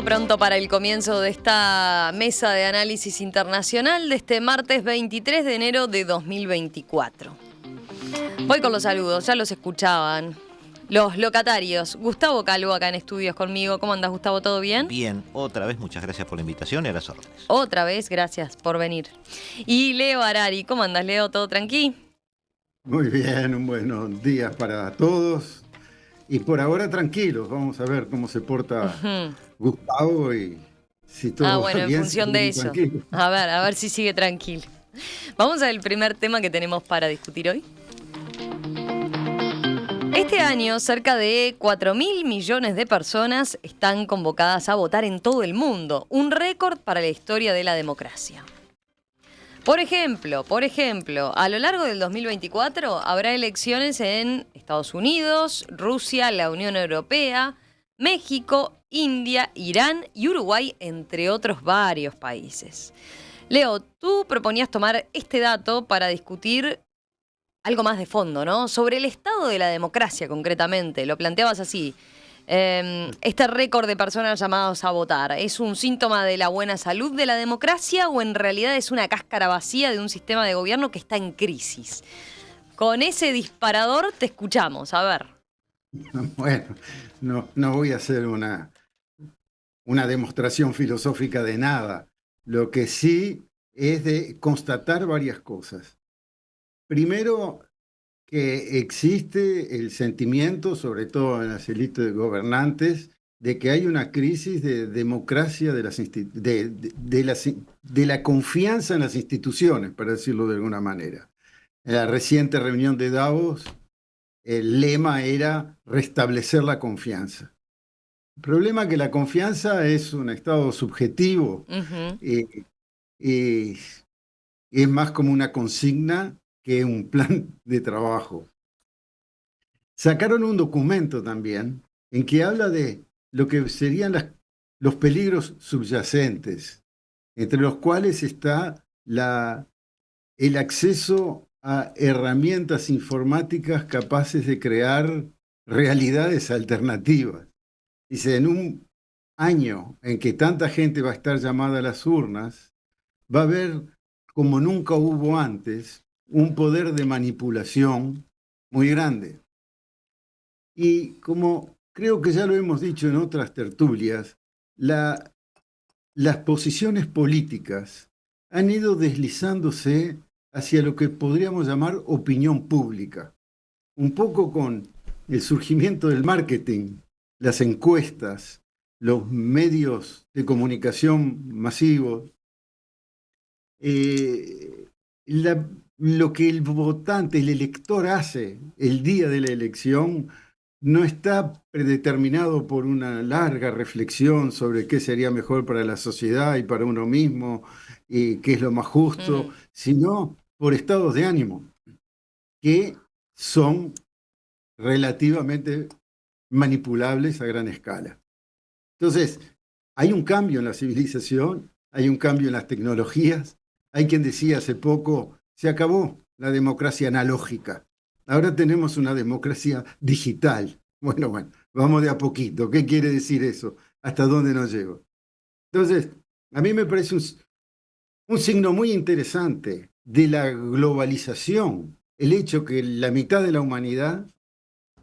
pronto para el comienzo de esta mesa de análisis internacional de este martes 23 de enero de 2024. Voy con los saludos, ya los escuchaban. Los locatarios. Gustavo Calvo acá en estudios conmigo. ¿Cómo andas, Gustavo? ¿Todo bien? Bien, otra vez muchas gracias por la invitación y a las órdenes. Otra vez, gracias por venir. Y Leo Harari. ¿Cómo andas, Leo? ¿Todo tranqui? Muy bien, un buenos días para todos. Y por ahora tranquilos, vamos a ver cómo se porta Gustavo y si todo bueno, va en bien, función de eso. tranquilo. A ver si sigue tranquilo. Vamos al primer tema que tenemos para discutir hoy. Este año, cerca de 4.000 millones de personas están convocadas a votar en todo el mundo, un récord para la historia de la democracia. Por ejemplo, a lo largo del 2024 habrá elecciones en Estados Unidos, Rusia, la Unión Europea, México, India, Irán y Uruguay, entre otros varios países. Leo, tú proponías tomar este dato para discutir algo más de fondo, ¿no? Sobre el estado de la democracia, concretamente. Lo planteabas así. Este récord de personas llamadas a votar, ¿es un síntoma de la buena salud de la democracia o en realidad es una cáscara vacía de un sistema de gobierno que está en crisis? Con ese disparador te escuchamos, a ver. Bueno, no voy a hacer una demostración filosófica de nada. Lo que sí es de constatar varias cosas. Primero, que existe el sentimiento, sobre todo en las élites gobernantes, de que hay una crisis de democracia de la confianza en las instituciones, para decirlo de alguna manera. En la reciente reunión de Davos, el lema era restablecer la confianza. El problema es que la confianza es un estado subjetivo, es más como una consigna que un plan de trabajo. Sacaron un documento también en que habla de lo que serían los peligros subyacentes, entre los cuales está el acceso a herramientas informáticas capaces de crear realidades alternativas. Dice, en un año en que tanta gente va a estar llamada a las urnas, va a haber, como nunca hubo antes, un poder de manipulación muy grande. Y como creo que ya lo hemos dicho en otras tertulias, las posiciones políticas han ido deslizándose hacia lo que podríamos llamar opinión pública. Un poco con el surgimiento del marketing, las encuestas, los medios de comunicación masivos, lo que el votante, el elector hace el día de la elección no está predeterminado por una larga reflexión sobre qué sería mejor para la sociedad y para uno mismo y qué es lo más justo, sino por estados de ánimo que son relativamente manipulables a gran escala. Entonces, hay un cambio en la civilización, hay un cambio en las tecnologías. Hay quien decía hace poco, se acabó la democracia analógica. Ahora tenemos una democracia digital. Bueno, vamos de a poquito. ¿Qué quiere decir eso? ¿Hasta dónde nos lleva? Entonces, a mí me parece un signo muy interesante de la globalización, el hecho que la mitad de la humanidad,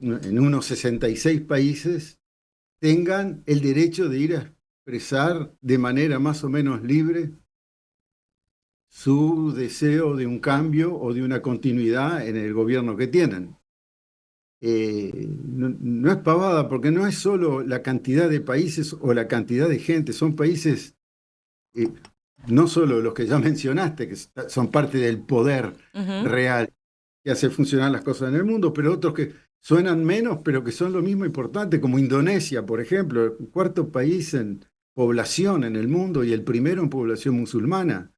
en unos 66 países, tengan el derecho de ir a expresar de manera más o menos libre su deseo de un cambio o de una continuidad en el gobierno que tienen. No es pavada, porque no es solo la cantidad de países o la cantidad de gente, son países, no solo los que ya mencionaste, que son parte del poder real que hace funcionar las cosas en el mundo, pero otros que suenan menos, pero que son lo mismo importante, como Indonesia, por ejemplo, el cuarto país en población en el mundo y el primero en población musulmana.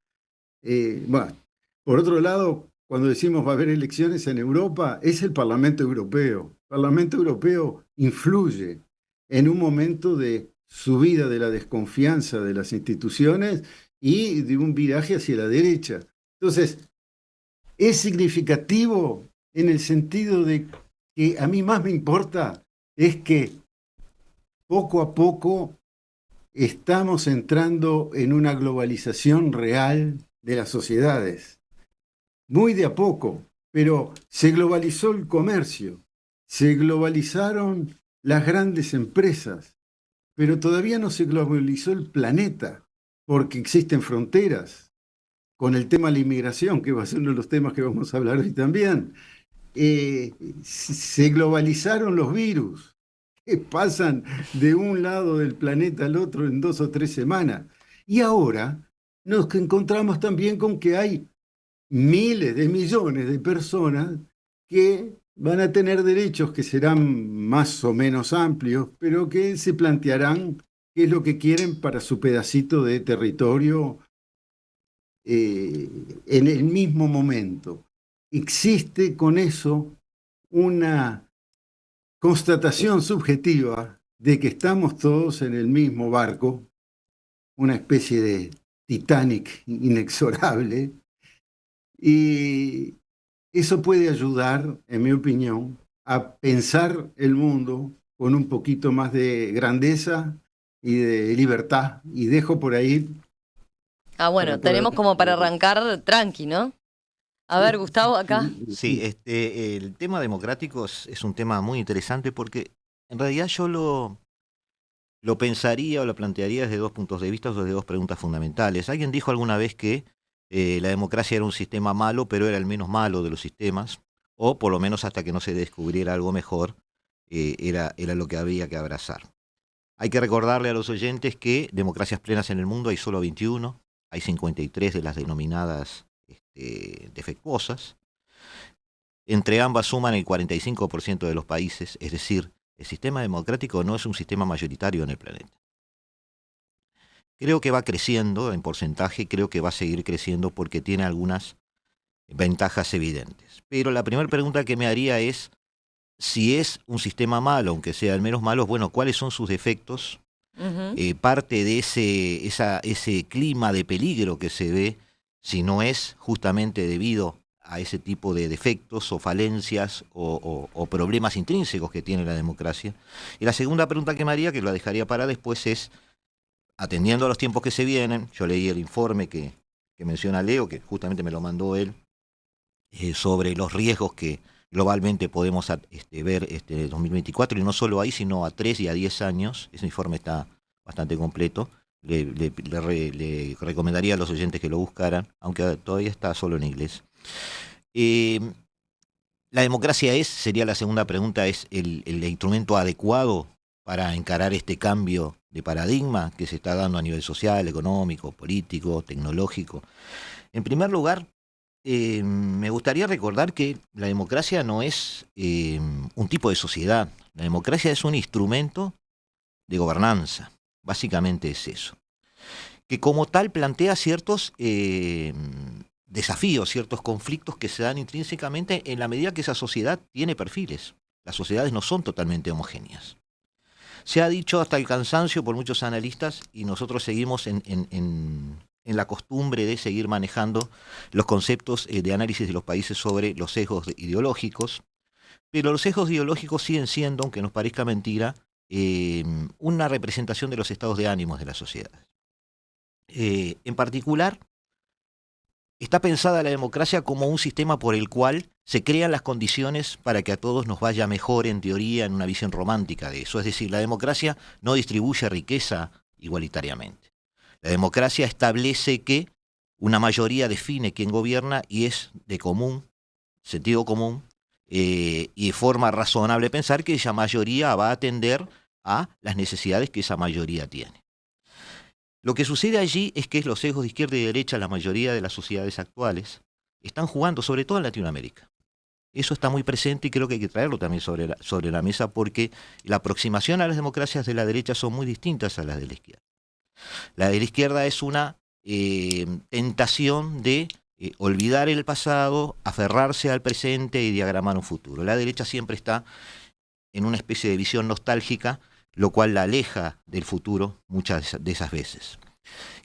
Por otro lado, cuando decimos va a haber elecciones en Europa, es el Parlamento Europeo. El Parlamento Europeo influye en un momento de subida de la desconfianza de las instituciones y de un viraje hacia la derecha. Entonces, es significativo en el sentido de que a mí más me importa es que poco a poco estamos entrando en una globalización real de las sociedades. Muy de a poco, pero se globalizó el comercio, se globalizaron las grandes empresas, pero todavía no se globalizó el planeta, porque existen fronteras. Con el tema de la inmigración, que va a ser uno de los temas que vamos a hablar hoy también, se globalizaron los virus, que pasan de un lado del planeta al otro en 2 o 3 semanas. Y ahora nos encontramos también con que hay miles de millones de personas que van a tener derechos que serán más o menos amplios, pero que se plantearán qué es lo que quieren para su pedacito de territorio en el mismo momento. Existe con eso una constatación subjetiva de que estamos todos en el mismo barco, una especie de Titanic inexorable, y eso puede ayudar, en mi opinión, a pensar el mundo con un poquito más de grandeza y de libertad. Y dejo por ahí Bueno, tenemos como para arrancar tranqui, ¿no? A ver, Gustavo, acá. Sí, el tema democrático es un tema muy interesante porque en realidad yo lo pensaría o lo plantearía desde dos puntos de vista o desde dos preguntas fundamentales. Alguien dijo alguna vez que la democracia era un sistema malo, pero era el menos malo de los sistemas, o por lo menos hasta que no se descubriera algo mejor, era lo que había que abrazar. Hay que recordarle a los oyentes que democracias plenas en el mundo hay solo 21, hay 53 de las denominadas defectuosas. Entre ambas suman el 45% de los países, es decir, el sistema democrático no es un sistema mayoritario en el planeta. Creo que va creciendo en porcentaje, creo que va a seguir creciendo porque tiene algunas ventajas evidentes. Pero la primera pregunta que me haría es, si es un sistema malo, aunque sea el menos malo, bueno, ¿cuáles son sus defectos? Parte de ese clima de peligro que se ve, si no es justamente debido a ese tipo de defectos o falencias o problemas intrínsecos que tiene la democracia. Y la segunda pregunta que me haría, que la dejaría para después, es, atendiendo a los tiempos que se vienen, yo leí el informe que menciona Leo, que justamente me lo mandó él, sobre los riesgos que globalmente podemos ver en 2024, y no solo ahí, sino a 3 y a 10 años. Ese informe está bastante completo. Le recomendaría a los oyentes que lo buscaran, aunque todavía está solo en inglés. La democracia sería la segunda pregunta, es el instrumento adecuado para encarar este cambio de paradigma que se está dando a nivel social, económico, político, tecnológico. En primer lugar, me gustaría recordar que la democracia no es un tipo de sociedad. La democracia es un instrumento de gobernanza. Básicamente es eso. Que como tal plantea ciertos desafíos, ciertos conflictos que se dan intrínsecamente en la medida que esa sociedad tiene perfiles. Las sociedades no son totalmente homogéneas. Se ha dicho hasta el cansancio por muchos analistas, y nosotros seguimos en la costumbre de seguir manejando los conceptos de análisis de los países sobre los sesgos ideológicos, pero los sesgos ideológicos siguen siendo, aunque nos parezca mentira, una representación de los estados de ánimos de la sociedad. En particular, está pensada la democracia como un sistema por el cual se crean las condiciones para que a todos nos vaya mejor, en teoría, en una visión romántica de eso. Es decir, la democracia no distribuye riqueza igualitariamente. La democracia establece que una mayoría define quién gobierna y es de común, sentido común, y de forma razonable pensar que esa mayoría va a atender a las necesidades que esa mayoría tiene. Lo que sucede allí es que los sesgos de izquierda y derecha, la mayoría de las sociedades actuales, están jugando, sobre todo en Latinoamérica. Eso está muy presente y creo que hay que traerlo también sobre la mesa, porque la aproximación a las democracias de la derecha son muy distintas a las de la izquierda. La de la izquierda es una tentación de olvidar el pasado, aferrarse al presente y diagramar un futuro. La derecha siempre está en una especie de visión nostálgica, lo cual la aleja del futuro muchas de esas veces.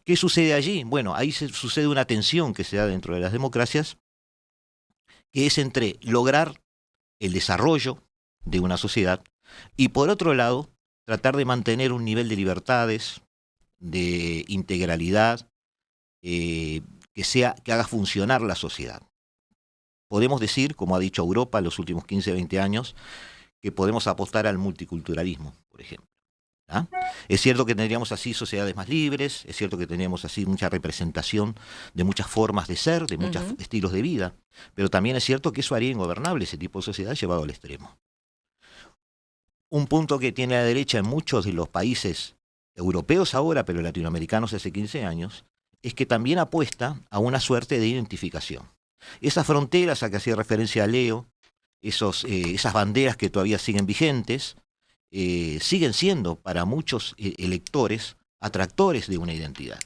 ¿Qué sucede allí? Bueno, ahí sucede una tensión que se da dentro de las democracias, que es entre lograr el desarrollo de una sociedad y, por otro lado, tratar de mantener un nivel de libertades, de integralidad, que haga funcionar la sociedad. Podemos decir, como ha dicho Europa en los últimos 15, 20 años, que podemos apostar al multiculturalismo, por ejemplo. ¿Ah? Es cierto que tendríamos así sociedades más libres, es cierto que tendríamos así mucha representación de muchas formas de ser, de muchos estilos de vida, pero también es cierto que eso haría ingobernable ese tipo de sociedad llevado al extremo. Un punto que tiene la derecha en muchos de los países europeos ahora, pero latinoamericanos hace 15 años, es que también apuesta a una suerte de identificación. Esas fronteras a que hacía referencia Leo, esas banderas que todavía siguen vigentes, siguen siendo para muchos electores atractores de una identidad.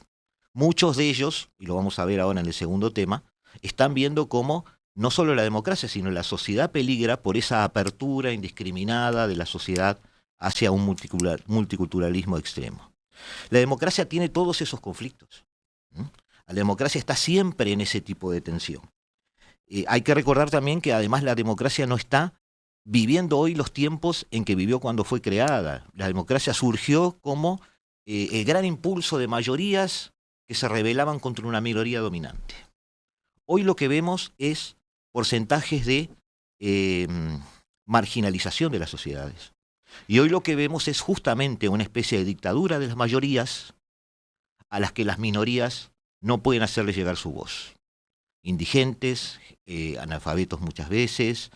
Muchos de ellos, y lo vamos a ver ahora en el segundo tema, están viendo cómo no solo la democracia, sino la sociedad peligra por esa apertura indiscriminada de la sociedad hacia un multiculturalismo extremo. La democracia tiene todos esos conflictos. La democracia está siempre en ese tipo de tensión. Hay que recordar también que además la democracia no está viviendo hoy los tiempos en que vivió cuando fue creada. La democracia surgió como el gran impulso de mayorías que se rebelaban contra una minoría dominante. Hoy lo que vemos es porcentajes de marginalización de las sociedades. Y hoy lo que vemos es justamente una especie de dictadura de las mayorías a las que las minorías no pueden hacerle llegar su voz. Indigentes, analfabetos muchas veces,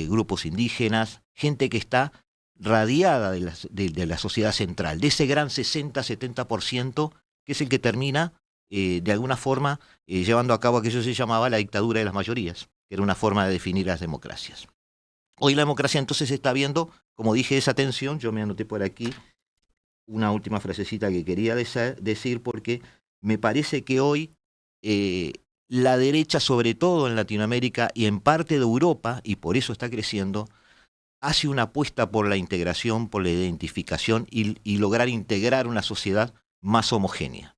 grupos indígenas, gente que está radiada de la sociedad central, de ese gran 60-70% que es el que termina de alguna forma llevando a cabo aquello que se llamaba la dictadura de las mayorías, que era una forma de definir las democracias. Hoy la democracia entonces está viendo, como dije, esa tensión. Yo me anoté por aquí una última frasecita que quería decir porque me parece que hoy la derecha, sobre todo en Latinoamérica y en parte de Europa, y por eso está creciendo, hace una apuesta por la integración, por la identificación y lograr integrar una sociedad más homogénea.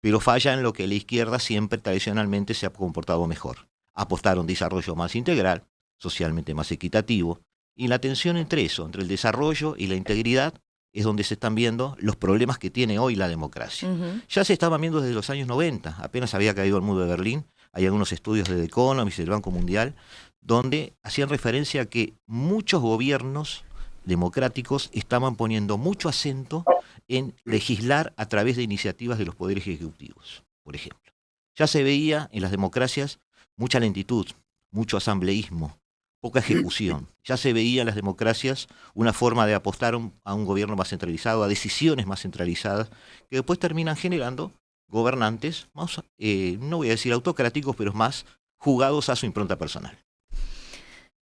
Pero falla en lo que la izquierda siempre tradicionalmente se ha comportado mejor. Apostar a un desarrollo más integral, socialmente más equitativo, y la tensión entre eso, entre el desarrollo y la integridad, es donde se están viendo los problemas que tiene hoy la democracia. Ya se estaban viendo desde los años 90, apenas había caído el muro de Berlín, hay algunos estudios de The Economist, del Banco Mundial, donde hacían referencia a que muchos gobiernos democráticos estaban poniendo mucho acento en legislar a través de iniciativas de los poderes ejecutivos, por ejemplo. Ya se veía en las democracias mucha lentitud, mucho asambleísmo, poca ejecución. Ya se veía en las democracias una forma de apostar a un gobierno más centralizado, a decisiones más centralizadas, que después terminan generando gobernantes más, no voy a decir autocráticos, pero más jugados a su impronta personal.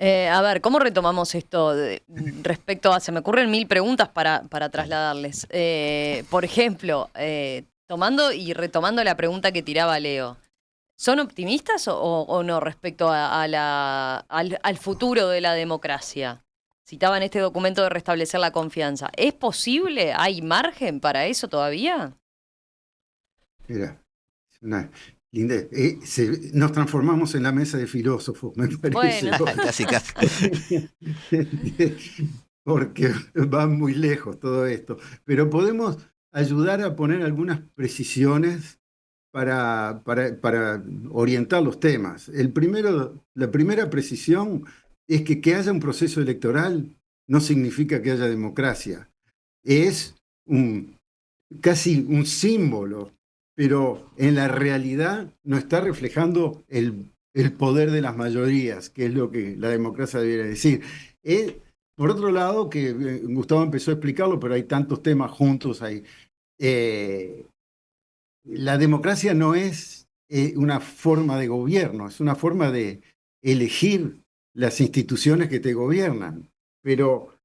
A ver, ¿cómo retomamos esto respecto a... Se me ocurren 1000 preguntas para trasladarles. Por ejemplo, tomando y retomando la pregunta que tiraba Leo, ¿son optimistas o no respecto al futuro de la democracia? Citaban este documento de restablecer la confianza. ¿Es posible? ¿Hay margen para eso todavía? Mira, una linda. Nos transformamos en la mesa de filósofos, me parece. Bueno. Casi. Porque va muy lejos todo esto. Pero podemos ayudar a poner algunas precisiones para orientar los temas. La primera precisión es que haya un proceso electoral no significa que haya democracia. Es casi un símbolo, pero en la realidad no está reflejando el poder de las mayorías, que es lo que la democracia debería decir. Por otro lado, que Gustavo empezó a explicarlo, pero hay tantos temas juntos ahí. La democracia no es una forma de gobierno, es una forma de elegir las instituciones que te gobiernan, pero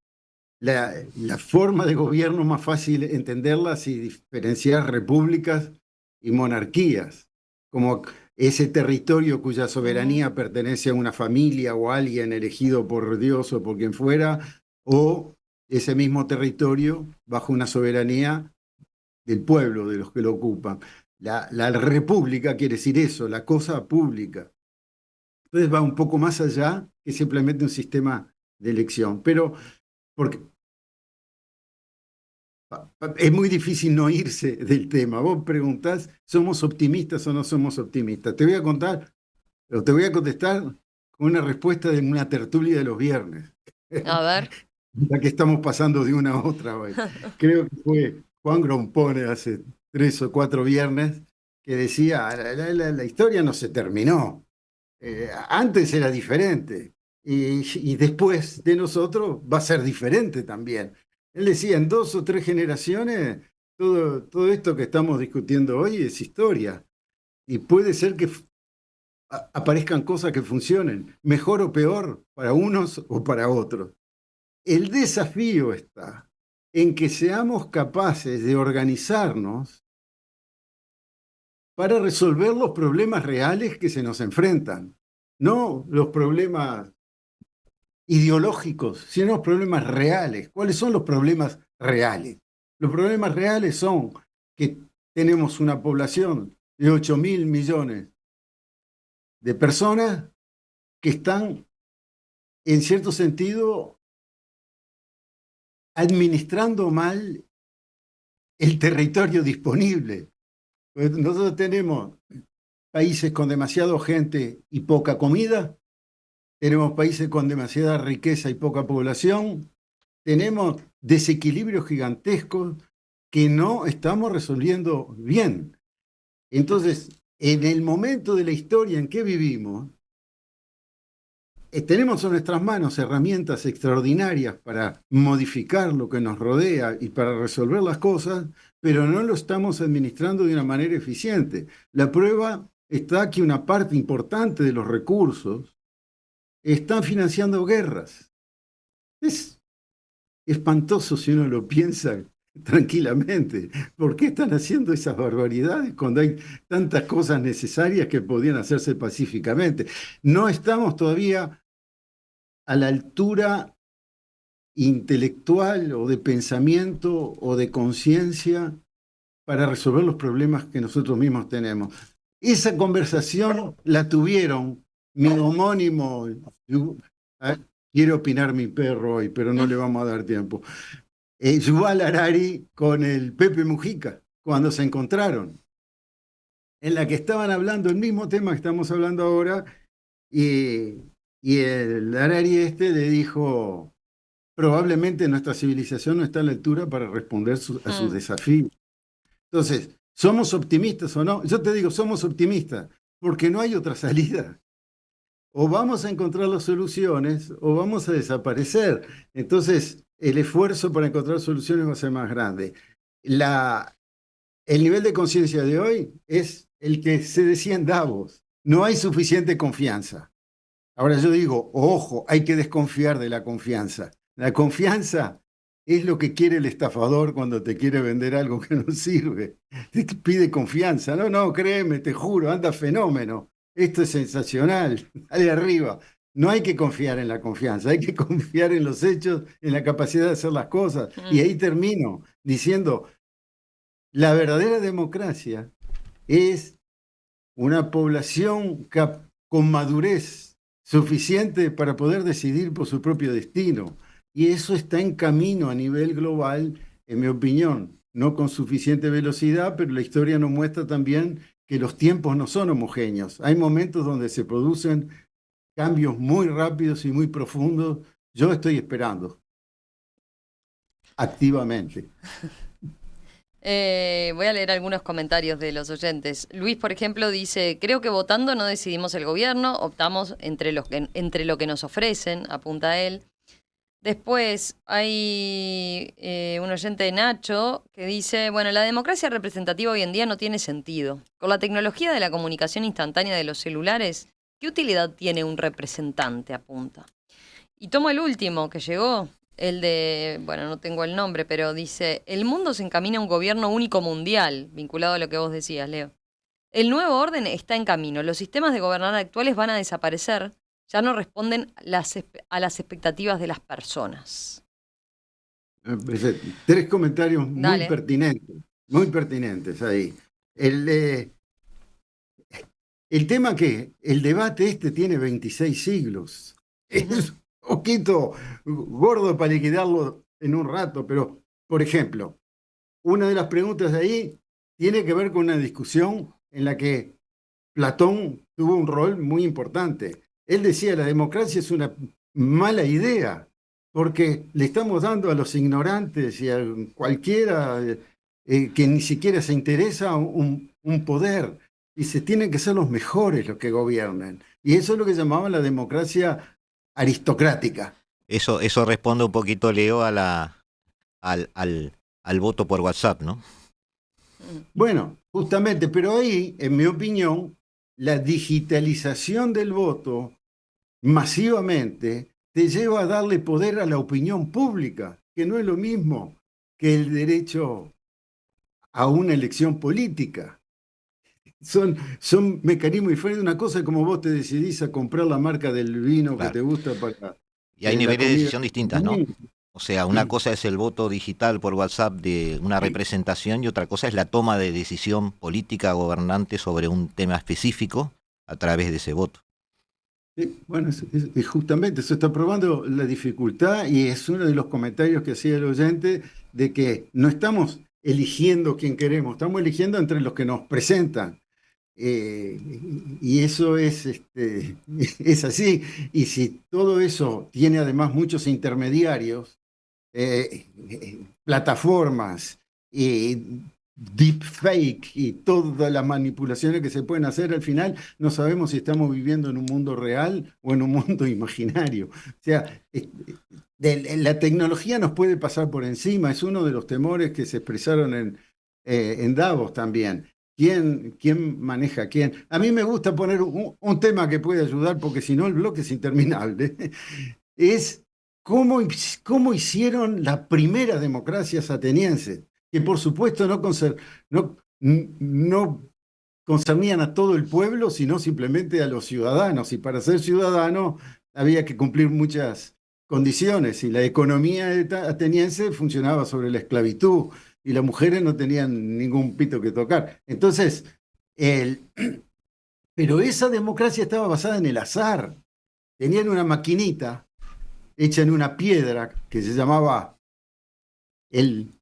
la forma de gobierno es más fácil entenderla si diferencias repúblicas y monarquías, como ese territorio cuya soberanía pertenece a una familia o a alguien elegido por Dios o por quien fuera, o ese mismo territorio bajo una soberanía del pueblo, de los que lo ocupan. La república quiere decir eso, la cosa pública. Entonces va un poco más allá que simplemente un sistema de elección. Pero porque Es muy difícil no irse del tema. Vos preguntás, ¿somos optimistas o no somos optimistas? Te voy a contar, o te voy a contestar con una respuesta de una tertulia de los viernes. A ver. La que estamos pasando de una a otra hoy. Creo que fue Juan Grompone hace 3 o 4 viernes que decía, la historia no se terminó. Antes era diferente y después de nosotros va a ser diferente también. Él decía, en 2 o 3 generaciones, todo esto que estamos discutiendo hoy es historia. Y puede ser que aparezcan cosas que funcionen, mejor o peor, para unos o para otros. El desafío está en que seamos capaces de organizarnos para resolver los problemas reales que se nos enfrentan, no los problemas ideológicos, sino los problemas reales. ¿Cuáles son los problemas reales? Los problemas reales son que tenemos una población de 8.000 millones de personas que están, en cierto sentido, administrando mal el territorio disponible. Pues nosotros tenemos países con demasiada gente y poca comida, tenemos países con demasiada riqueza y poca población, tenemos desequilibrios gigantescos que no estamos resolviendo bien. Entonces, en el momento de la historia en que vivimos, tenemos en nuestras manos herramientas extraordinarias para modificar lo que nos rodea y para resolver las cosas, pero no lo estamos administrando de una manera eficiente. La prueba está que una parte importante de los recursos están financiando guerras. Es espantoso si uno lo piensa tranquilamente. ¿Por qué están haciendo esas barbaridades cuando hay tantas cosas necesarias que podían hacerse pacíficamente? No estamos todavía a la altura intelectual o de pensamiento o de conciencia para resolver los problemas que nosotros mismos tenemos. Esa conversación la tuvieron mi homónimo, quiero opinar mi perro hoy, pero no le vamos a dar tiempo, Yuval Harari con el Pepe Mujica, cuando se encontraron, en la que estaban hablando el mismo tema que estamos hablando ahora, y el Harari le dijo, probablemente nuestra civilización no está a la altura para responder a sus desafíos. Entonces, ¿somos optimistas o no? Yo te digo, somos optimistas, porque no hay otra salida. O vamos a encontrar las soluciones o vamos a desaparecer. Entonces, el esfuerzo para encontrar soluciones va a ser más grande. El nivel de conciencia de hoy es el que se decía en Davos. No hay suficiente confianza. Ahora yo digo, ojo, hay que desconfiar de la confianza. La confianza es lo que quiere el estafador cuando te quiere vender algo que no sirve. Te pide confianza. No, créeme, te juro, anda fenómeno. Esto es sensacional. Dale arriba. No hay que confiar en la confianza, hay que confiar en los hechos, en la capacidad de hacer las cosas. Y ahí termino diciendo, la verdadera democracia es una población con madurez suficiente para poder decidir por su propio destino. Y eso está en camino a nivel global, en mi opinión, no con suficiente velocidad, pero la historia nos muestra también que los tiempos no son homogéneos. Hay momentos donde se producen cambios muy rápidos y muy profundos. Yo estoy esperando, activamente. Voy a leer algunos comentarios de los oyentes. Luis, por ejemplo, dice, creo que votando no decidimos el gobierno, optamos entre lo que nos ofrecen, apunta él. Después hay un oyente de Nacho que dice, bueno, la democracia representativa hoy en día no tiene sentido. Con la tecnología de la comunicación instantánea de los celulares, ¿qué utilidad tiene un representante? Apunta. Y tomo el último que llegó, el de, bueno, no tengo el nombre, pero dice, el mundo se encamina a un gobierno único mundial, vinculado a lo que vos decías, Leo. El nuevo orden está en camino, los sistemas de gobernar actuales van a desaparecer, ya no responden a las expectativas de las personas. 3 comentarios muy pertinentes ahí. El tema que el debate tiene 26 siglos. Es un poquito gordo para liquidarlo en un rato, pero, por ejemplo, una de las preguntas de ahí tiene que ver con una discusión en la que Platón tuvo un rol muy importante. Él decía, la democracia es una mala idea, porque le estamos dando a los ignorantes y a cualquiera que ni siquiera se interesa un poder. Y se tienen que ser los mejores los que gobiernan. Y eso es lo que llamaban la democracia aristocrática. Eso responde un poquito, Leo, al voto por WhatsApp, ¿no? Bueno, justamente, pero ahí, en mi opinión, la digitalización del voto masivamente te lleva a darle poder a la opinión pública, que no es lo mismo que el derecho a una elección política. Son mecanismos diferentes. Una cosa es como vos te decidís a comprar la marca del vino que Claro. te gusta para Y hay la niveles de comida. decisión distintas, ¿no? O sea, una cosa es el voto digital por WhatsApp de una representación y otra cosa es la toma de decisión política gobernante sobre un tema específico a través de ese voto. Bueno, justamente eso está probando la dificultad y es uno de los comentarios que hacía el oyente de que no estamos eligiendo quién queremos, estamos eligiendo entre los que nos presentan. Y eso es así. Y si todo eso tiene además muchos intermediarios, plataformas y deepfake y todas las manipulaciones que se pueden hacer, al final no sabemos si estamos viviendo en un mundo real o en un mundo imaginario. O sea, la tecnología nos puede pasar por encima, es uno de los temores que se expresaron en Davos también. ¿Quién maneja a quién? A mí me gusta poner un tema que puede ayudar, porque si no el bloque es interminable. Es cómo hicieron la primera democracia ateniense, que por supuesto no, no concernían a todo el pueblo, sino simplemente a los ciudadanos. Y para ser ciudadano había que cumplir muchas condiciones. Y la economía ateniense funcionaba sobre la esclavitud y las mujeres no tenían ningún pito que tocar. Entonces, pero esa democracia estaba basada en el azar. Tenían una maquinita hecha en una piedra que se llamaba el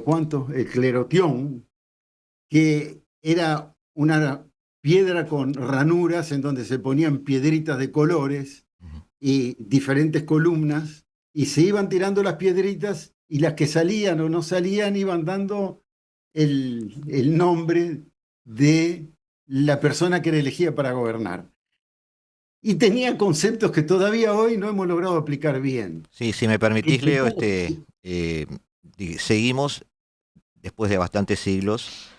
¿cuánto? El clerotión, que era una piedra con ranuras en donde se ponían piedritas de colores y diferentes columnas, y se iban tirando las piedritas y las que salían o no salían iban dando el nombre de la persona que era elegida para gobernar. Y tenía conceptos que todavía hoy no hemos logrado aplicar bien. Sí, si me permitís, Leo, seguimos, después de bastantes siglos,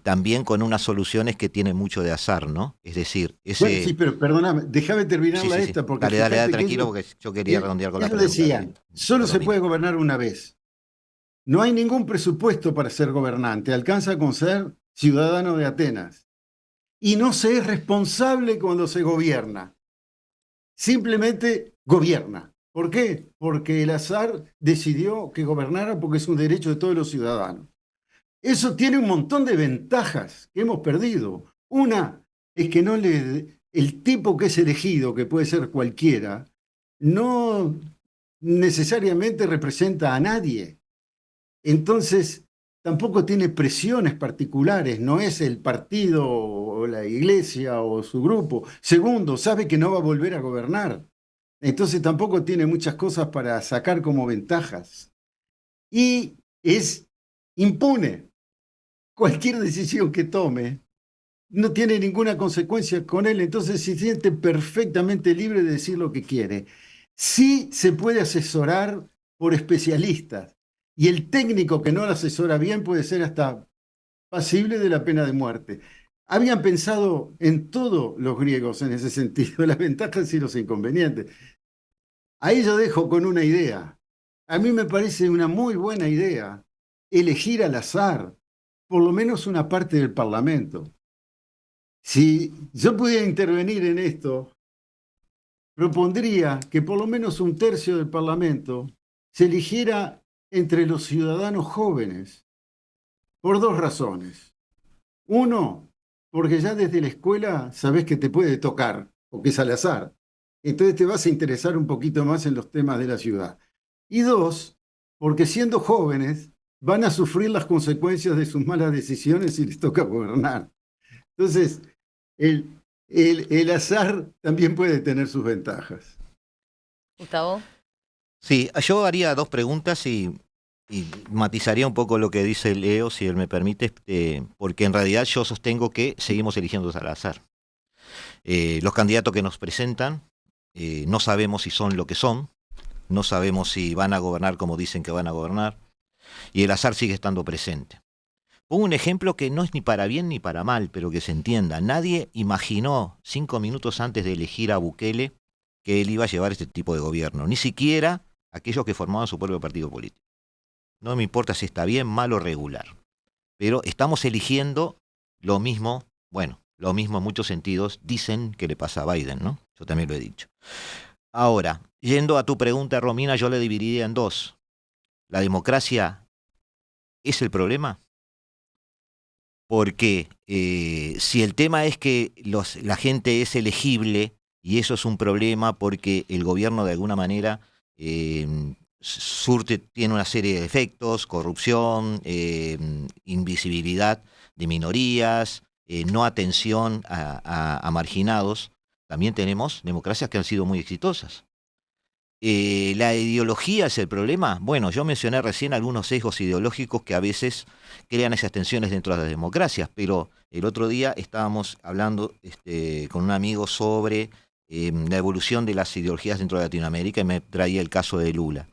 también con unas soluciones que tienen mucho de azar, ¿no? Es decir, Bueno, sí, pero perdóname, déjame terminarla sí. esta, porque Dale, tranquilo, porque yo quería redondear con la ellos pregunta. decían, solo se puede gobernar una vez. No hay ningún presupuesto para ser gobernante, alcanza con ser ciudadano de Atenas. Y no se es responsable cuando se gobierna. Simplemente gobierna. ¿Por qué? Porque el azar decidió que gobernara porque es un derecho de todos los ciudadanos. Eso tiene un montón de ventajas que hemos perdido. Una es que el tipo que es elegido, que puede ser cualquiera, no necesariamente representa a nadie. Entonces, tampoco tiene presiones particulares, no es el partido o la iglesia o su grupo. Segundo, sabe que no va a volver a gobernar. Entonces tampoco tiene muchas cosas para sacar como ventajas. Y es impune. Cualquier decisión que tome no tiene ninguna consecuencia con él, entonces se siente perfectamente libre de decir lo que quiere. Sí se puede asesorar por especialistas, y el técnico que no lo asesora bien puede ser hasta pasible de la pena de muerte. Habían pensado en todos los griegos en ese sentido, las ventajas y los inconvenientes. Ahí yo dejo con una idea. A mí me parece una muy buena idea elegir al azar por lo menos una parte del Parlamento. Si yo pudiera intervenir en esto, propondría que por lo menos un tercio del Parlamento se eligiera entre los ciudadanos jóvenes, por dos razones. Uno, porque ya desde la escuela sabés que te puede tocar, o que es al azar. Entonces te vas a interesar un poquito más en los temas de la ciudad. Y dos, porque siendo jóvenes van a sufrir las consecuencias de sus malas decisiones si les toca gobernar. Entonces, el, el azar también puede tener sus ventajas. Gustavo. Sí, yo haría dos preguntas y matizaría un poco lo que dice Leo, si él me permite, porque en realidad yo sostengo que seguimos eligiendo al azar. Los candidatos que nos presentan no sabemos si son lo que son, no sabemos si van a gobernar como dicen que van a gobernar, y el azar sigue estando presente. Pongo un ejemplo que no es ni para bien ni para mal, pero que se entienda. Nadie imaginó 5 minutos antes de elegir a Bukele que él iba a llevar este tipo de gobierno, ni siquiera aquellos que formaban su propio partido político. No me importa si está bien, mal o regular, pero estamos eligiendo lo mismo, bueno, lo mismo en muchos sentidos dicen que le pasa a Biden, ¿no? Yo también lo he dicho. Ahora, yendo a tu pregunta, Romina, yo le dividiría en dos. ¿La democracia es el problema? Porque si el tema es que la gente es elegible, y eso es un problema porque el gobierno de alguna manera tiene una serie de efectos, corrupción, invisibilidad de minorías, no atención a marginados, también tenemos democracias que han sido muy exitosas. ¿La ideología es el problema? Bueno, yo mencioné recién algunos sesgos ideológicos que a veces crean esas tensiones dentro de las democracias, pero el otro día estábamos hablando con un amigo sobre la evolución de las ideologías dentro de Latinoamérica y me traía el caso de Lula.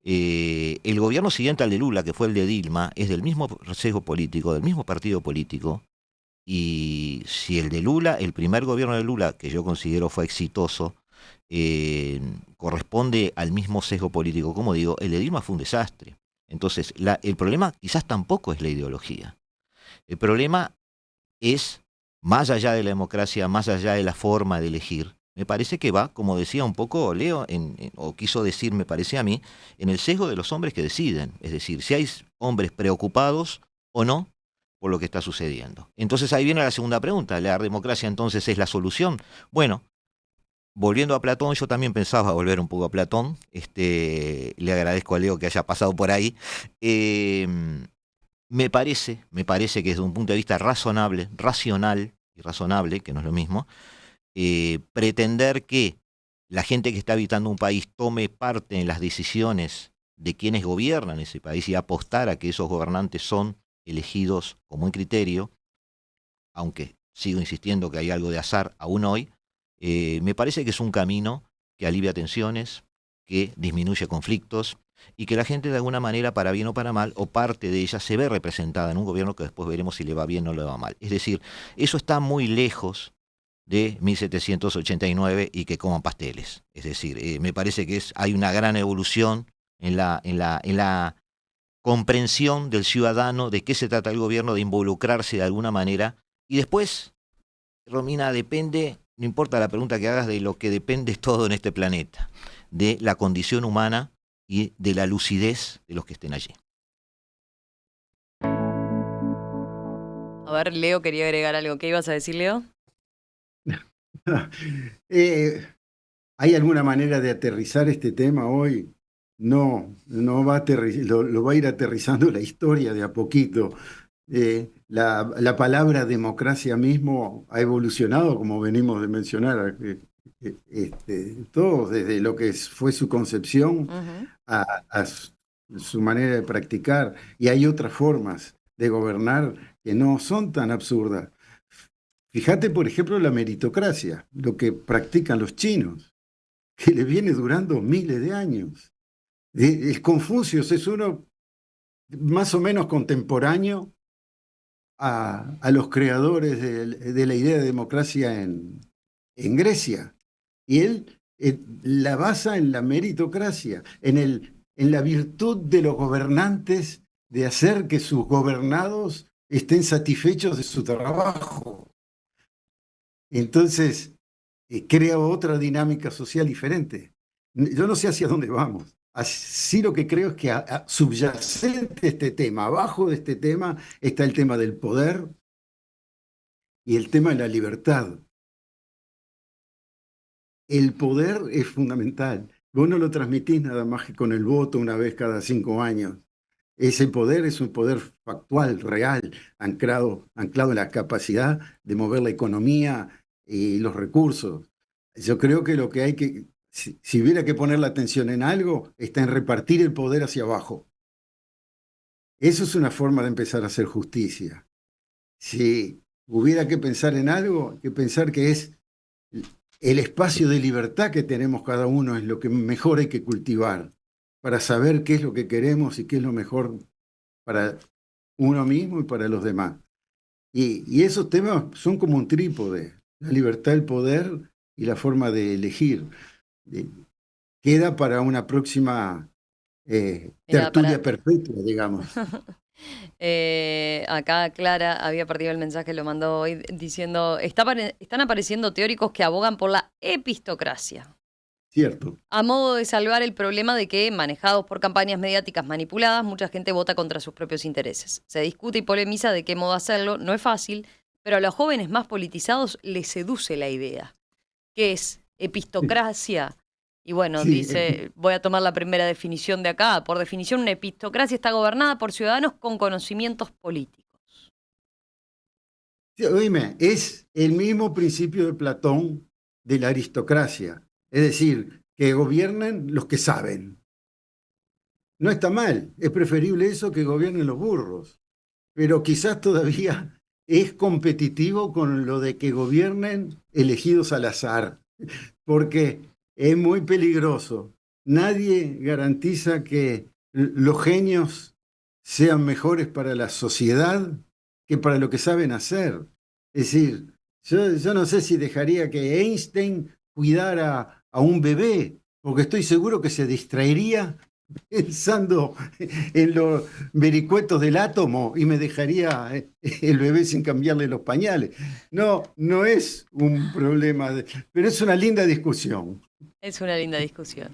El gobierno siguiente al de Lula, que fue el de Dilma, es del mismo sesgo político, del mismo partido político, y si el de Lula, el primer gobierno de Lula, que yo considero fue exitoso, corresponde al mismo sesgo político, como digo, el de Dilma fue un desastre. Entonces, el problema quizás tampoco es la ideología. El problema es, más allá de la democracia, más allá de la forma de elegir, me parece que va, como decía un poco Leo, o quiso decir, me parece a mí, en el sesgo de los hombres que deciden. Es decir, si hay hombres preocupados o no por lo que está sucediendo. Entonces ahí viene la segunda pregunta, ¿la democracia entonces es la solución? Bueno, volviendo a Platón, yo también pensaba volver un poco a Platón. Le agradezco a Leo que haya pasado por ahí. Eh, me parece que desde un punto de vista razonable, racional y razonable, que no es lo mismo, pretender que la gente que está habitando un país tome parte en las decisiones de quienes gobiernan ese país y apostar a que esos gobernantes son elegidos con buen criterio, aunque sigo insistiendo que hay algo de azar aún hoy, me parece que es un camino que alivia tensiones, que disminuye conflictos y que la gente de alguna manera, para bien o para mal, o parte de ella, se ve representada en un gobierno que después veremos si le va bien o le va mal. Es decir, eso está muy lejos de 1789 y que coman pasteles. Es decir, me parece que hay una gran evolución en la comprensión del ciudadano de qué se trata el gobierno, de involucrarse de alguna manera. Y después, Romina, depende, no importa la pregunta que hagas, de lo que depende todo en este planeta, de la condición humana y de la lucidez de los que estén allí. A ver, Leo quería agregar algo. ¿Qué ibas a decir, Leo? ¿Hay alguna manera de aterrizar este tema hoy? No, no va a lo va a ir aterrizando la historia de a poquito. La palabra democracia mismo ha evolucionado, como venimos de mencionar, todo desde lo que fue su concepción Ujú. a su manera de practicar. Y hay otras formas de gobernar que no son tan absurdas. Fíjate, por ejemplo, la meritocracia, lo que practican los chinos, que le viene durando miles de años. El Confucio es uno más o menos contemporáneo a los creadores de la idea de democracia en Grecia. Y él la basa en la meritocracia, en la virtud de los gobernantes de hacer que sus gobernados estén satisfechos de su trabajo. Entonces, crea otra dinámica social diferente. Yo no sé hacia dónde vamos. Así lo que creo es que subyacente a este tema, abajo de este tema, está el tema del poder y el tema de la libertad. El poder es fundamental. Vos no lo transmitís nada más que con el voto una vez cada 5 años. Ese poder es un poder factual, real, anclado en la capacidad de mover la economía y los recursos. Yo creo que lo que hay que, si hubiera que poner la atención en algo, está en repartir el poder hacia abajo. Eso es una forma de empezar a hacer justicia. Si hubiera que pensar en algo, hay que pensar que es el espacio de libertad que tenemos cada uno, es lo que mejor hay que cultivar para saber qué es lo que queremos y qué es lo mejor para uno mismo y para los demás. Y esos temas son como un trípode, la libertad, el poder y la forma de elegir. Queda para una próxima tertulia perpetua, digamos. Acá Clara había perdido el mensaje, lo mandó hoy diciendo, están apareciendo teóricos que abogan por la epistocracia. Cierto. A modo de salvar el problema de que, manejados por campañas mediáticas manipuladas, mucha gente vota contra sus propios intereses. Se discute y polemiza de qué modo hacerlo, no es fácil, pero a los jóvenes más politizados les seduce la idea. ¿Qué es epistocracia? Y bueno, Sí, dice, voy a tomar la primera definición de acá. Por definición, una epistocracia está gobernada por ciudadanos con conocimientos políticos. sí, oíme, es el mismo principio de Platón de la aristocracia. Es decir, que gobiernen los que saben. No está mal, es preferible eso que gobiernen los burros, pero quizás todavía es competitivo con lo de que gobiernen elegidos al azar, porque es muy peligroso. Nadie garantiza que los genios sean mejores para la sociedad que para lo que saben hacer. Es decir, yo no sé si dejaría que Einstein cuidara a un bebé, porque estoy seguro que se distraería pensando en los vericuetos del átomo y me dejaría el bebé sin cambiarle los pañales. No, no es un problema, pero es una linda discusión. Es una linda discusión.